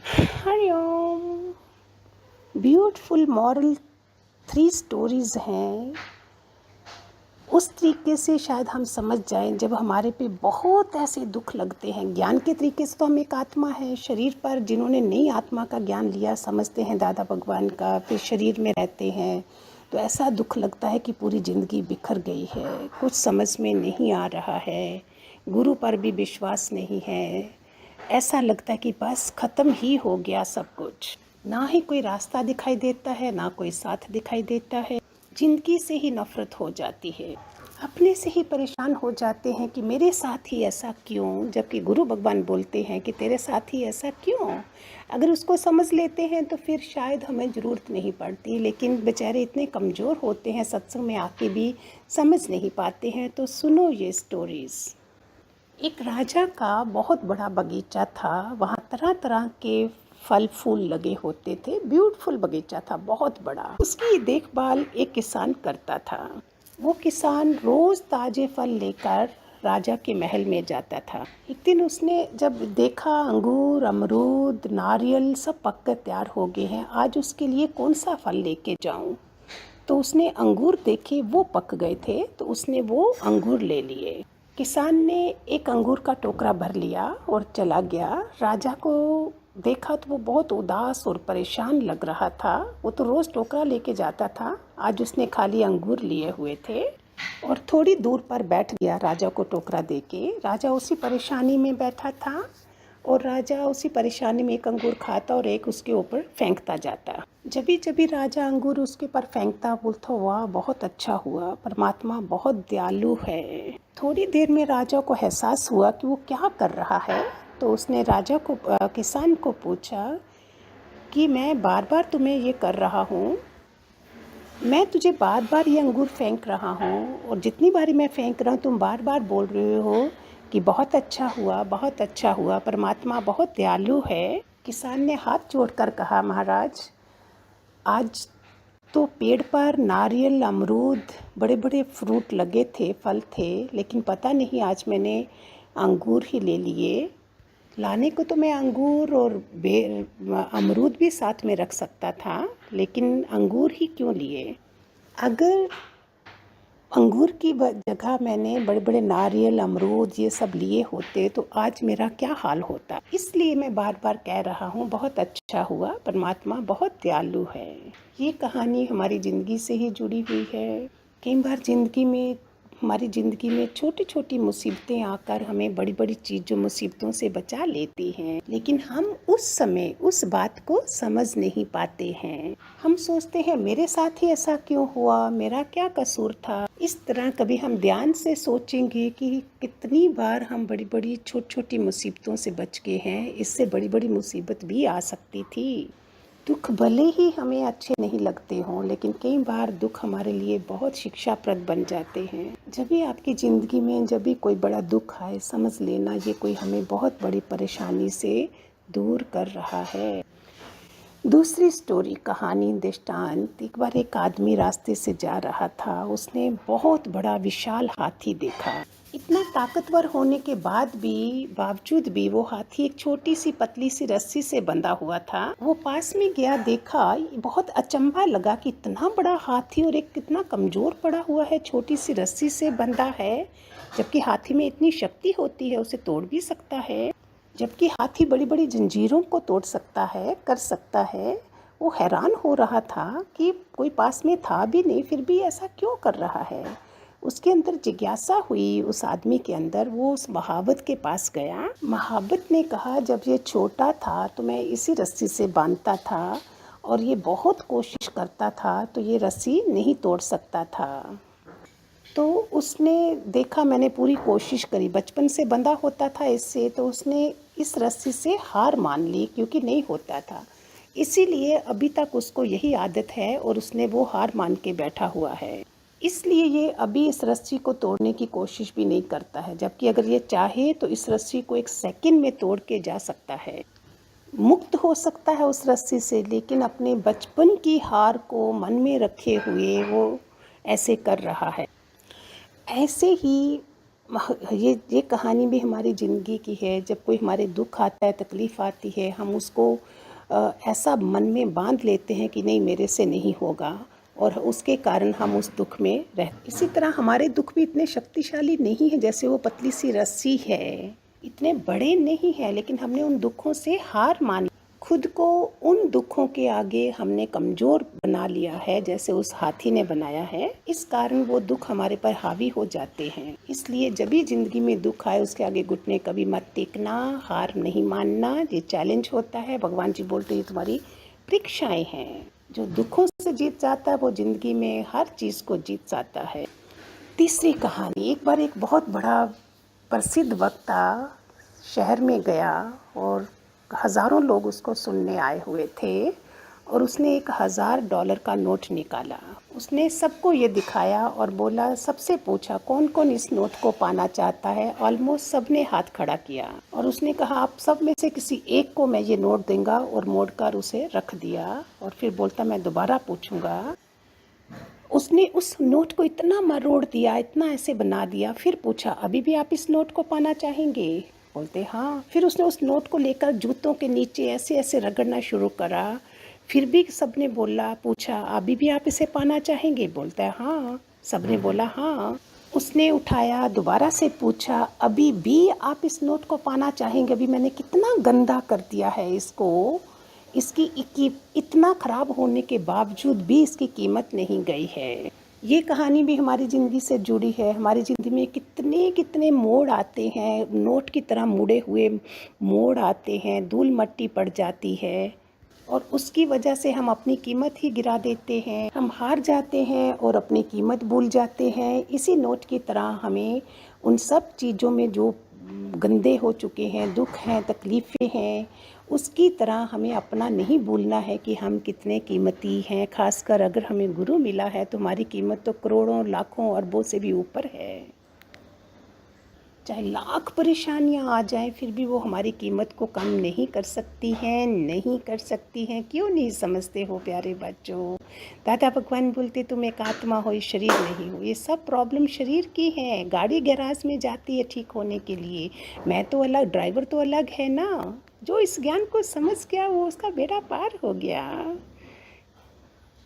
Hariom. Beautiful moral 3 stories हैं। उस तरीके से शायद हम समझ जाएं जब हमारे पे बहुत ऐसे दुख लगते हैं। ज्ञान के तरीके से तो हम एक आत्मा है शरीर पर, जिन्होंने नई आत्मा का ज्ञान लिया समझते हैं दादा भगवान का, फिर शरीर में रहते हैं तो ऐसा दुख लगता है कि पूरी ज़िंदगी बिखर गई है, कुछ समझ में नहीं आ रहा है, गुरु पर भी विश्वास नहीं है, ऐसा लगता है कि बस ख़त्म ही हो गया सब कुछ। ना ही कोई रास्ता दिखाई देता है, ना कोई साथ दिखाई देता है। ज़िंदगी से ही नफ़रत हो जाती है, अपने से ही परेशान हो जाते हैं कि मेरे साथ ही ऐसा क्यों, जबकि गुरु भगवान बोलते हैं कि तेरे साथ ही ऐसा क्यों। अगर उसको समझ लेते हैं तो फिर शायद हमें ज़रूरत नहीं पड़ती, लेकिन बेचारे इतने कमज़ोर होते हैं, सत्संग में आके भी समझ नहीं पाते हैं। तो सुनो ये स्टोरीज़। एक राजा का बहुत बड़ा बगीचा था, वहाँ तरह तरह के फल फूल लगे होते थे, ब्यूटीफुल बगीचा था बहुत बड़ा। उसकी देखभाल एक किसान करता था। वो किसान रोज़ ताज़े फल लेकर राजा के महल में जाता था। एक दिन उसने जब देखा अंगूर, अमरूद, नारियल सब पक कर तैयार हो गए हैं, आज उसके लिए कौन सा फल लेके जाऊं। तो उसने अंगूर देखे, वो पक गए थे तो उसने वो अंगूर ले लिए। किसान ने एक अंगूर का टोकरा भर लिया और चला गया। राजा को देखा तो वो बहुत उदास और परेशान लग रहा था। वो तो रोज़ टोकरा लेके जाता था, आज उसने खाली अंगूर लिए हुए थे और थोड़ी दूर पर बैठ गया राजा को टोकरा देके। राजा उसी परेशानी में बैठा था और राजा उसी परेशानी में एक अंगूर खाता और एक उसके ऊपर फेंकता जाता। जब भी राजा अंगूर उसके ऊपर फेंकता, बोलता वाह बहुत अच्छा हुआ, परमात्मा बहुत दयालु है। थोड़ी देर में राजा को एहसास हुआ कि वो क्या कर रहा है। तो उसने राजा को किसान को पूछा कि मैं बार बार तुम्हें ये कर रहा हूँ, मैं तुझे बार बार ये अंगूर फेंक रहा हूँ और जितनी बारी मैं फेंक रहा हूँ तुम बार बार बोल रहे हो कि बहुत अच्छा हुआ, बहुत अच्छा हुआ, परमात्मा बहुत दयालु है। किसान ने हाथ जोड़कर कहा, महाराज आज तो पेड़ पर नारियल, अमरूद, बड़े बड़े फ्रूट लगे थे, फल थे, लेकिन पता नहीं आज मैंने अंगूर ही ले लिए। लाने को तो मैं अंगूर और अमरूद भी साथ में रख सकता था, लेकिन अंगूर ही क्यों लिए। अगर अंगूर की जगह मैंने बड़े बड़े नारियल, अमरूद ये सब लिए होते तो आज मेरा क्या हाल होता। इसलिए मैं बार बार कह रहा हूँ बहुत अच्छा हुआ, परमात्मा बहुत दयालु है। ये कहानी हमारी ज़िंदगी से ही जुड़ी हुई है। कई बार हमारी ज़िंदगी में छोटी छोटी मुसीबतें आकर हमें बड़ी बड़ी चीज़ों मुसीबतों से बचा लेती हैं, लेकिन हम उस समय उस बात को समझ नहीं पाते हैं। हम सोचते हैं मेरे साथ ही ऐसा क्यों हुआ, मेरा क्या कसूर था। इस तरह कभी हम ध्यान से सोचेंगे कि कितनी बार हम बड़ी बड़ी छोटी छोटी मुसीबतों से बच गए हैं, इससे बड़ी बड़ी मुसीबत भी आ सकती थी। दुख भले ही हमें अच्छे नहीं लगते हों, लेकिन कई बार दुख हमारे लिए बहुत शिक्षाप्रद बन जाते हैं। जब भी आपकी ज़िंदगी में जब भी कोई बड़ा दुख आए, समझ लेना ये कोई हमें बहुत बड़ी परेशानी से दूर कर रहा है। दूसरी स्टोरी, कहानी दृष्टांत। एक बार एक आदमी रास्ते से जा रहा था, उसने बहुत बड़ा विशाल हाथी देखा। इतना ताकतवर होने के बावजूद भी वो हाथी एक छोटी सी पतली सी रस्सी से बंधा हुआ था। वो पास में गया, देखा, बहुत अचंभा लगा कि इतना बड़ा हाथी और एक कितना कमज़ोर पड़ा हुआ है, छोटी सी रस्सी से बंधा है, जबकि हाथी में इतनी शक्ति होती है, उसे तोड़ भी सकता है, जबकि हाथी बड़ी बड़ी जंजीरों को तोड़ सकता है, कर सकता है। वो हैरान हो रहा था कि कोई पास में था भी नहीं, फिर भी ऐसा क्यों कर रहा है। उसके अंदर जिज्ञासा हुई उस आदमी के अंदर। वो उस महावत के पास गया। महावत ने कहा, जब ये छोटा था तो मैं इसी रस्सी से बांधता था और ये बहुत कोशिश करता था तो ये रस्सी नहीं तोड़ सकता था। तो उसने देखा मैंने पूरी कोशिश करी, बचपन से बंधा होता था इससे, तो उसने इस रस्सी से हार मान ली क्योंकि नहीं होता था। इसीलिए अभी तक उसको यही आदत है और उसने वो हार मान के बैठा हुआ है। इसलिए ये अभी इस रस्सी को तोड़ने की कोशिश भी नहीं करता है, जबकि अगर ये चाहे तो इस रस्सी को एक सेकंड में तोड़ के जा सकता है, मुक्त हो सकता है उस रस्सी से। लेकिन अपने बचपन की हार को मन में रखे हुए वो ऐसे कर रहा है। ऐसे ही ये कहानी भी हमारी ज़िंदगी की है। जब कोई हमारे दुख आता है, तकलीफ़ आती है, हम उसको ऐसा मन में बांध लेते हैं कि नहीं मेरे से नहीं होगा, और उसके कारण हम उस दुख में इसी तरह हमारे दुख भी इतने शक्तिशाली नहीं है जैसे वो पतली सी रस्सी है, इतने बड़े नहीं है, लेकिन हमने उन दुखों से हार मान खुद को उन दुखों के आगे हमने कमज़ोर बना लिया है, जैसे उस हाथी ने बनाया है। इस कारण वो दुख हमारे पर हावी हो जाते हैं। इसलिए जब भी ज़िंदगी में दुख आए उसके आगे घुटने कभी मत टेकना, हार नहीं मानना। ये चैलेंज होता है। भगवान जी बोलते हैं तुम्हारी परीक्षाएं हैं। जो दुखों से जीत जाता है वो ज़िंदगी में हर चीज़ को जीत जाता है। तीसरी कहानी, एक बार एक बहुत बड़ा प्रसिद्ध वक्ता शहर में गया और हज़ारों लोग उसको सुनने आए हुए थे, और उसने $1000 का नोट निकाला। उसने सबको ये दिखाया और बोला, सबसे पूछा कौन कौन इस नोट को पाना चाहता है। ऑलमोस्ट सब ने हाथ खड़ा किया, और उसने कहा आप सब में से किसी एक को मैं ये नोट दूंगा, और मोड़कर उसे रख दिया। और फिर बोलता मैं दोबारा पूछूंगा। उसने उस नोट को इतना मरोड़ दिया, इतना ऐसे बना दिया। फिर पूछा अभी भी आप इस नोट को पाना चाहेंगे? बोलते हाँ। फिर उसने उस नोट को लेकर जूतों के नीचे ऐसे ऐसे रगड़ना शुरू करा। फिर भी सबने बोला, पूछा अभी भी आप इसे पाना चाहेंगे? बोलता है हाँ। सबने बोला हाँ। उसने उठाया, दोबारा से पूछा अभी भी आप इस नोट को पाना चाहेंगे? अभी मैंने कितना गंदा कर दिया है इसको, इसकी इतना ख़राब होने के बावजूद भी इसकी कीमत नहीं गई है। ये कहानी भी हमारी ज़िंदगी से जुड़ी है। हमारी ज़िंदगी में कितने कितने मोड़ आते हैं, नोट की तरह मुड़े हुए मोड़ आते हैं, धूल मट्टी पड़ जाती है, और उसकी वजह से हम अपनी कीमत ही गिरा देते हैं। हम हार जाते हैं और अपनी कीमत भूल जाते हैं। इसी नोट की तरह हमें उन सब चीज़ों में जो गंदे हो चुके हैं, दुख हैं, तकलीफ़ें हैं, उसकी तरह हमें अपना नहीं भूलना है कि हम कितने कीमती हैं। खासकर अगर हमें गुरु मिला है तो हमारी कीमत तो करोड़ों, लाखों, अरबों से भी ऊपर है। चाहे लाख परेशानियां आ जाएं, फिर भी वो हमारी कीमत को कम नहीं कर सकती हैं, नहीं कर सकती हैं। क्यों नहीं समझते हो प्यारे बच्चों? दादा भगवान बोलते तुम एक आत्मा हो, शरीर नहीं हो। ये सब प्रॉब्लम शरीर की है। गाड़ी गैराज में जाती है ठीक होने के लिए, मैं तो अलग, ड्राइवर तो अलग है ना। जो इस ज्ञान को समझ गया वो उसका बेड़ा पार हो गया।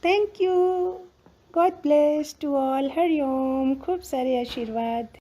Thank you. God bless to all. हरिओम। खूब सारे आशीर्वाद।